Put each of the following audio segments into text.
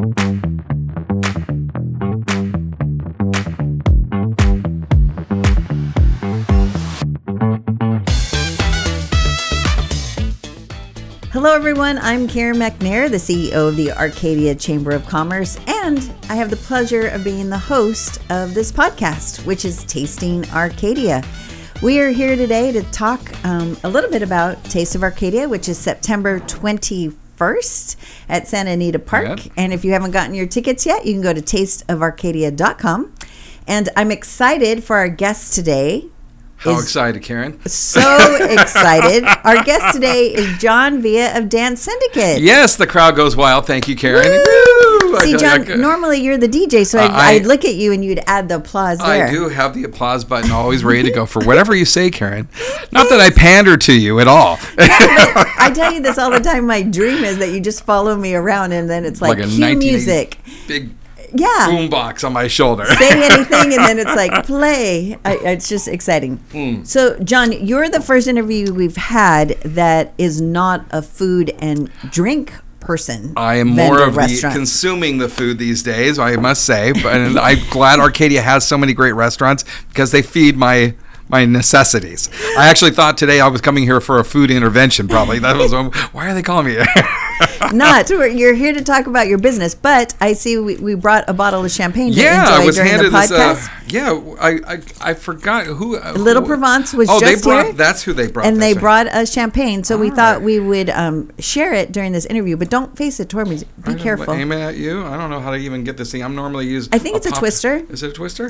Hello everyone, I'm Karen McNair, the CEO of the Arcadia Chamber of Commerce, and I have the pleasure of being the host of this podcast, which is Tasting Arcadia. We are here today to talk a little bit about Taste of Arcadia, which is September 21st at Santa Anita Park. Yep. And if you haven't gotten your tickets yet, you can go to tasteofarcadia.com. And I'm excited for our guest today. How excited, Karen? So excited. Our guest today is John Villa of Dance Syndicate. Yes, the crowd goes wild. Thank you, Karen. Woo! See, John, normally you're the DJ, so I'd look at you and you'd add the applause there. I do have the applause button always ready to go for whatever you say, Karen. Not that I pander to you at all. No, but I tell you this all the time. My dream is that you just follow me around and then it's like cue music. Big boombox on my shoulder. Say anything and then it's like play. It's just exciting. So, John, you're the first interview we've had that is not a food and drink person. I am more of the consuming the food these days, I must say. But I'm glad Arcadia has so many great restaurants because they feed my necessities. I actually thought today I was coming here for a food intervention, probably. That was why are they calling me? Not. You're here to talk about your business, but I see we brought a bottle of champagne to enjoy I was during handed the podcast. I forgot who. Little Provence was just here. That's who they brought. And they brought us champagne, so we thought we would share it during this interview, but don't face it toward me. Be careful. Aim it at you. I don't know how to even get this thing. I'm normally used. I think it's a twister. Is it a twister?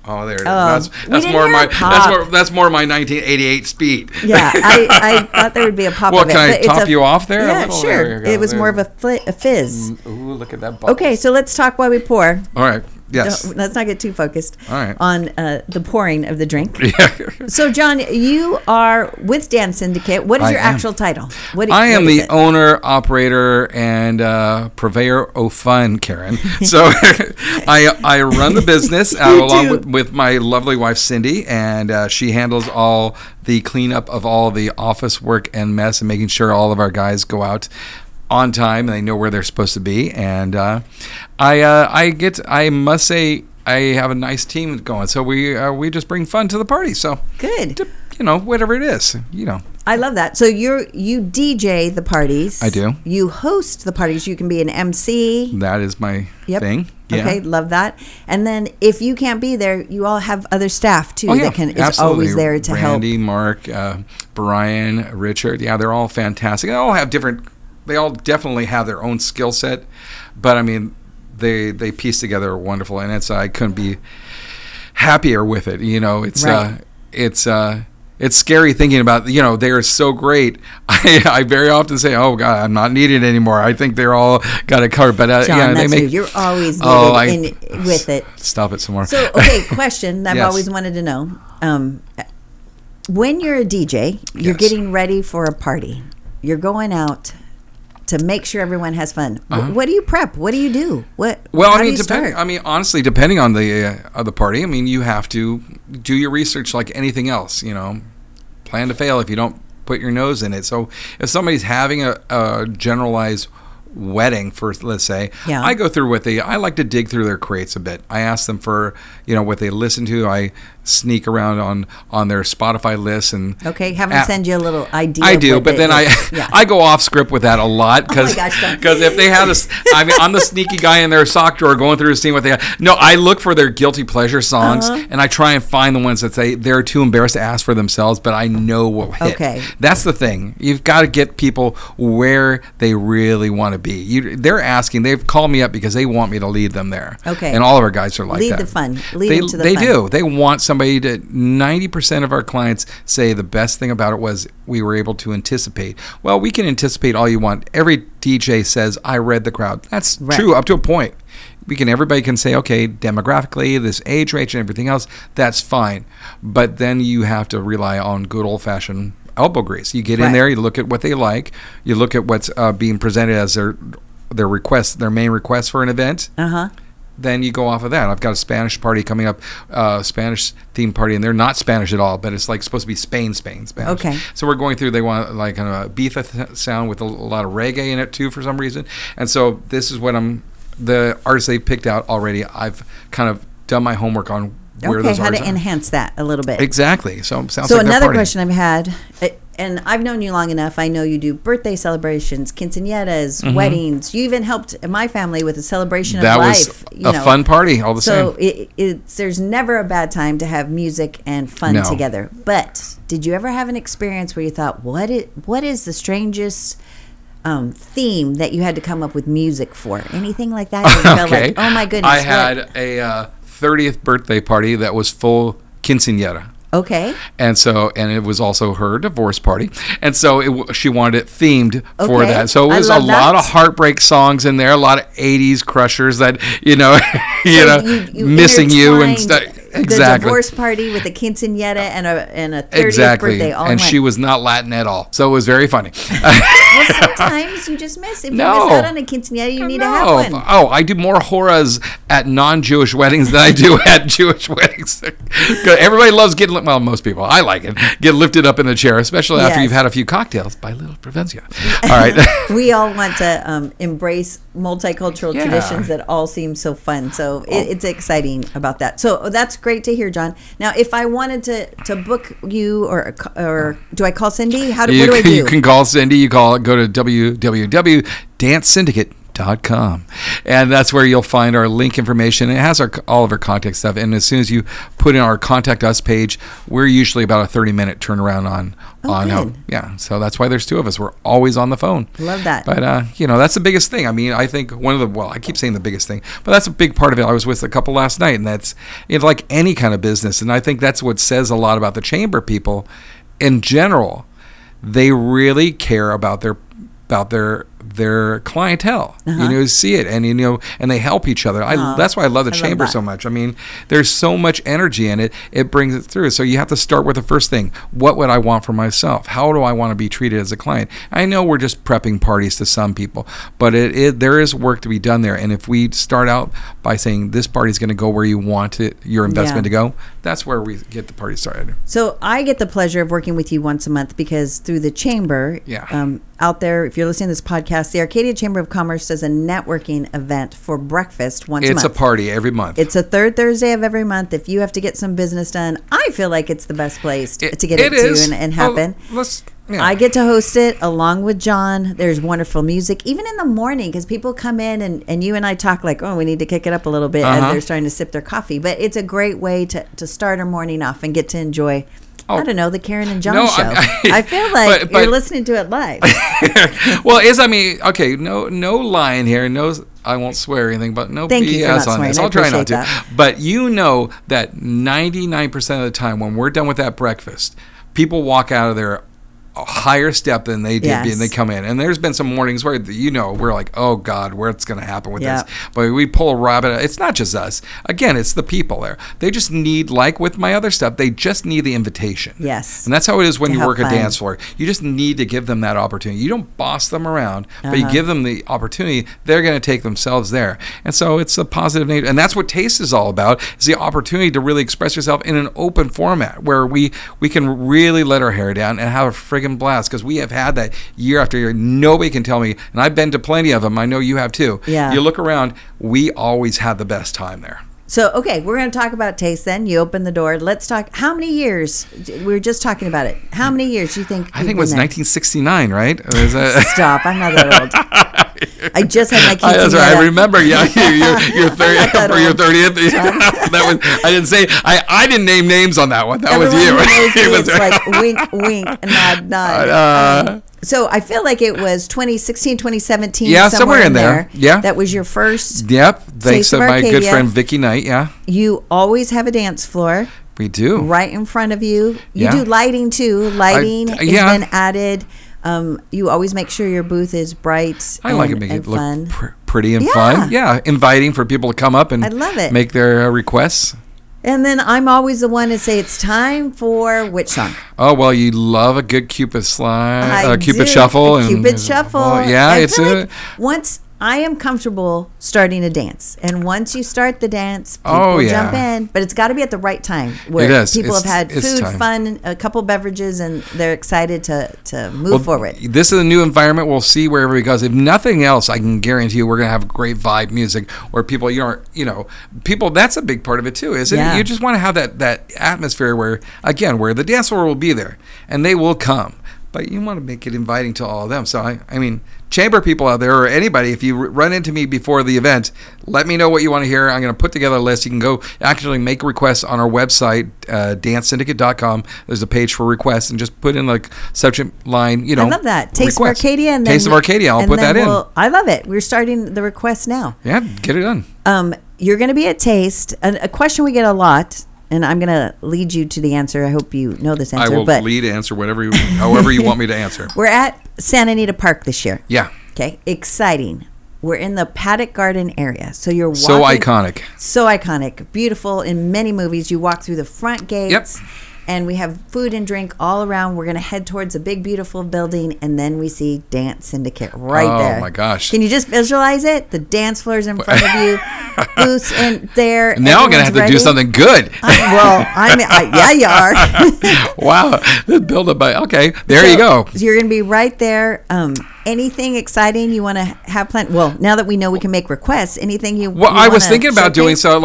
Oh, there it is. That's more my 1988 speed. Yeah, I thought there would be a pop of it. Can I top you off there? Yeah, sure. It was more of a fizz. Ooh, look at that bubble. Okay, so let's talk while we pour. All right. Yes. Let's not get too focused on the pouring of the drink. Yeah. So, John, you are with Dance Syndicate. What is your actual title? I am the owner, operator, and purveyor of fun, Karen. So I run the business along with my lovely wife, Cindy, and she handles all the cleanup of all the office work and mess and making sure all of our guys go out on time and they know where they're supposed to be. And I must say I have a nice team going, so we just bring fun to the party. So good. Whatever it is, I love that. So you DJ the parties. I do. You host the parties. You can be an MC. That is my thing. Yeah. Okay, love that. And then if you can't be there, you all have other staff too that is always there to help. Randy, Mark, Brian, Richard. Yeah, they're all fantastic. They all definitely have their own skill set, but I mean, they piece together wonderful, and I couldn't be happier with it. It's scary thinking about, they are so great. I very often say, oh God, I'm not needed anymore. I think they're all got it covered. But John, you're always needed with it. Stop it some more. So, okay, question I've always wanted to know. When you're a DJ, you're getting ready for a party. You're going out to make sure everyone has fun. What do you prep? What do you do? Honestly, depending on the party, you have to do your research like anything else. Plan to fail if you don't put your nose in it. So if somebody's having a generalized wedding, let's say, I go through I like to dig through their crates a bit. I ask them for what they listen to. I sneek around on their Spotify lists and have them send you a little idea. I do, but then I go off script with that a lot because if they have this, I'm the sneaky guy in their sock drawer going through to see what they have. No, I look for their guilty pleasure songs and I try and find the ones that they're too embarrassed to ask for themselves, but I know what hit. Okay, that's the thing. You've got to get people where they really want to be. They're asking. They've called me up because they want me to lead them there. Okay, and all of our guys are like lead that. The fun. Lead into the fun. They do. They want somebody to. 90% of our clients say the best thing about it was we were able to anticipate. Well, we can anticipate all you want. Every DJ says, I read the crowd. That's true up to a point. Everybody can say, okay, demographically, this age range and everything else, that's fine. But then you have to rely on good old-fashioned elbow grease. You get in there, you look at what they like, you look at what's being presented as their request, their main request for an event. Then you go off of that. I've got a Spanish party coming up, Spanish themed party, and they're not Spanish at all, but it's like supposed to be Spain Spanish. Okay. So we're going through. They want like kind of a Ibiza sound with a lot of reggae in it too for some reason, and so this is what I'm the artists they picked out already, I've kind of done my homework on where those how artists to enhance that a little bit. Exactly. So sounds so like another question I've had, and I've known you long enough. I know you do birthday celebrations, quinceañeras, weddings. You even helped my family with a celebration of life. That was a fun party all the same. So there's never a bad time to have music and fun together. But did you ever have an experience where you thought, what is the strangest theme that you had to come up with music for? Anything like that? You felt like, oh my goodness. I had a 30th birthday party that was full quinceañera. Okay. And it was also her divorce party. And so she wanted it themed for that. So it was a lot of heartbreak songs in there, a lot of 80s crushers that, you missing you and stuff. Exactly. The divorce party with a quinceañera and a 30th birthday all and she was not Latin at all. So it was very funny. Well, sometimes you just miss. If you miss out on a quinceañera, you need to have one. Oh, I do more horas at non-Jewish weddings than I do at Jewish weddings. Everybody loves getting, well, most people, I like it, get lifted up in the chair, especially after you've had a few cocktails by Little Provincia. All right. We all want to embrace multicultural traditions that all seem so fun. So it's exciting about that. So that's great to hear, John. Now, if I wanted to book you, or do I call Cindy? What do I do? You can call Cindy. Go to www.dancesyndicate.com, and that's where you'll find our link information. It has all of our contact stuff, and as soon as you put in our contact us page, we're usually about a 30-minute turnaround on how. Yeah, so that's why there's two of us. We're always on the phone. Love that. But that's the biggest thing. I mean, I think I keep saying the biggest thing, but that's a big part of it. I was with a couple last night, and that's like any kind of business, and I think that's what says a lot about the chamber people in general. They really care about their clientele. See it, and and they help each other. That's why I love the chamber so much. I mean, there's so much energy in it. It brings it through. So you have to start with the first thing. What would I want for myself? How do I want to be treated as a client? I know we're just prepping parties to some people, but there is work to be done there. And if we start out by saying this party is going to go where you want your investment to go, that's where we get the party started. So I get the pleasure of working with you once a month because through the chamber, out there, if you're listening to this podcast, the Arcadia Chamber of Commerce does a networking event for breakfast once a month. It's a party every month. It's a third Thursday of every month. If you have to get some business done, I feel like it's the best place to get it to and happen. I get to host it along with John. There's wonderful music, even in the morning, because people come in and you and I talk like, we need to kick it up a little bit as they're starting to sip their coffee. But it's a great way to start our morning off and get to enjoy I don't know, the Karen and John show. I feel like you're listening to it live. Well, okay, no lying here. No, I won't swear or anything, but no BS on this. I'll try not to. But you know that 99% of the time when we're done with that breakfast, people walk out of there a higher step than they did and they come in. And there's been some mornings where, we're like, oh God, what's going to happen with this? But we pull a rabbit. It's not just us. Again, it's the people there. They just need, like with my other stuff, they just need the invitation. Yes. And that's how it is when you work a dance floor. You just need to give them that opportunity. You don't boss them around, but you give them the opportunity. They're going to take themselves there. And so it's a positive nature. And that's what taste is all about, is the opportunity to really express yourself in an open format where we can really let our hair down and have a friggin' blast, because we have had that year after year. Nobody can tell me, and I've been to plenty of them. I know you have too. Yeah. You look around, we always had the best time there. So, okay, we're going to talk about taste then. You open the door. Let's talk. How many years? We were just talking about it. How many years do you think? I think it was 1969, right? Stop. I'm not that old. I just had my quinceañera. That's right. I remember. Yeah, your 30th. For your 30th. That was. I didn't say. I didn't name names on that one. That was you. It's like wink, wink, nod. So I feel like it was 2016, 2017. Yeah, somewhere in there. Yeah. That was your first. Yep. Thanks to my good friend Vicky Knight. Yeah. You always have a dance floor. We do. Right in front of you. You do lighting too. Lighting has been added. You always make sure your booth is bright. I like it, make it look pretty and fun. Yeah, inviting for people to come up and I love it. Make their requests. And then I'm always the one to say it's time for which song? Oh, well, you love a good Cupid slide, Cupid shuffle. Cupid shuffle. Yeah, it's like once I am comfortable starting a dance, and once you start the dance, people jump in. But it's got to be at the right time where people have had food, fun, a couple beverages, and they're excited to move forward. This is a new environment. We'll see wherever it goes. If nothing else, I can guarantee you we're going to have great vibe music where people, people. That's a big part of it too, isn't it? You just want to have that atmosphere where the dance floor will be there and they will come. But you want to make it inviting to all of them. So, I mean, chamber people out there or anybody, if you run into me before the event, let me know what you want to hear. I'm going to put together a list. You can go actually make requests on our website, dancesyndicate.com. There's a page for requests, and just put in the subject line, I love that. Taste of Arcadia. And Taste of Arcadia. I'll put that in. I love it. We're starting the requests now. Yeah, get it done. You're going to be at Taste. A question we get a lot, and I'm going to lead you to the answer. I hope you know this answer. I will answer however you want me to answer. We're at Santa Anita Park this year. Yeah. Okay. Exciting. We're in the Paddock Garden area. So you're walking. So iconic. So iconic. Beautiful in many movies. You walk through the front gates. Yep. And we have food and drink all around. We're going to head towards a big, beautiful building, and then we see Dance Syndicate right there. Oh, my gosh. Can you just visualize it? The dance floor's in front of you, booths in there. Now I'm going to have to do something good. Yeah, you are. Wow. Build up okay, there you go. You're going to be right there. Anything exciting you want to have planned? Well, now that we know we can make requests, anything you I was thinking about doing some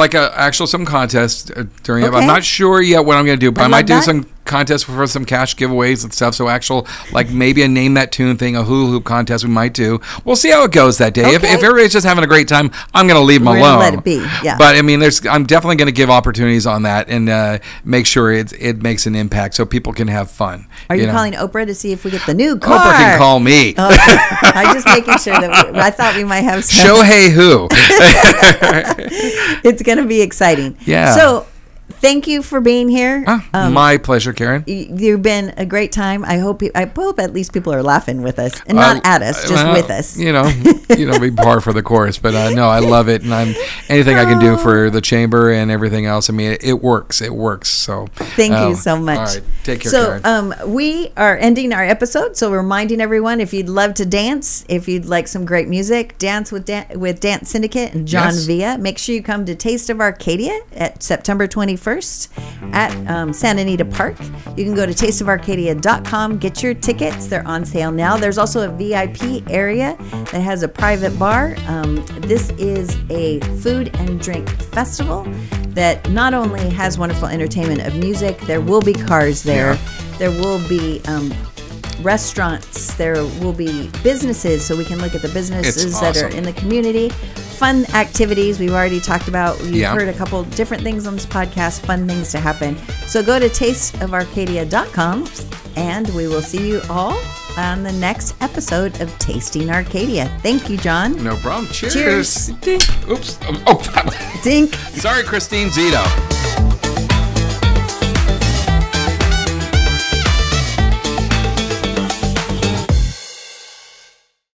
contest during it. I'm not sure yet what I'm going to do, but I might do some contest for some cash giveaways and stuff. So maybe a name that tune thing, a hula hoop contest we might do. We'll see how it goes that day. Okay. If everybody's just having a great time, I'm going to leave them alone. Let it be. Yeah. But I mean, I'm definitely going to give opportunities on that and make sure it makes an impact so people can have fun. Are you calling Oprah to see if we get the new car? Oprah can call me. I'm just making sure that I thought we might have some. Shohei who? It's going to be exciting. Yeah. So thank you for being here. My pleasure, Karen. You've been a great time. I hope at least people are laughing with us and not at us, just with us. Be par for the course. But no, I love it, and anything I can do for the chamber and everything else. I mean, it works. It works. So thank you so much. All right, take care, Karen. So we are ending our episode. So we're reminding everyone, if you'd love to dance, if you'd like some great music, dance with Dance Syndicate and John Villa. Make sure you come to Taste of Arcadia at September 21st. At Santa Anita Park. You can go to tasteofarcadia.com, get your tickets. They're on sale now. There's also a VIP area that has a private bar. This is a food and drink festival that not only has wonderful entertainment of music, there will be cars there. Yeah. There will be restaurants. There will be businesses, so we can look at the businesses that are in the community. Fun activities we've already talked about. You've heard a couple different things on this podcast, fun things to happen. So go to tasteofarcadia.com, and we will see you all on the next episode of Tasting Arcadia. Thank you, John. No problem. Cheers. Dink. Oops. Dink. Sorry, Christine Zito.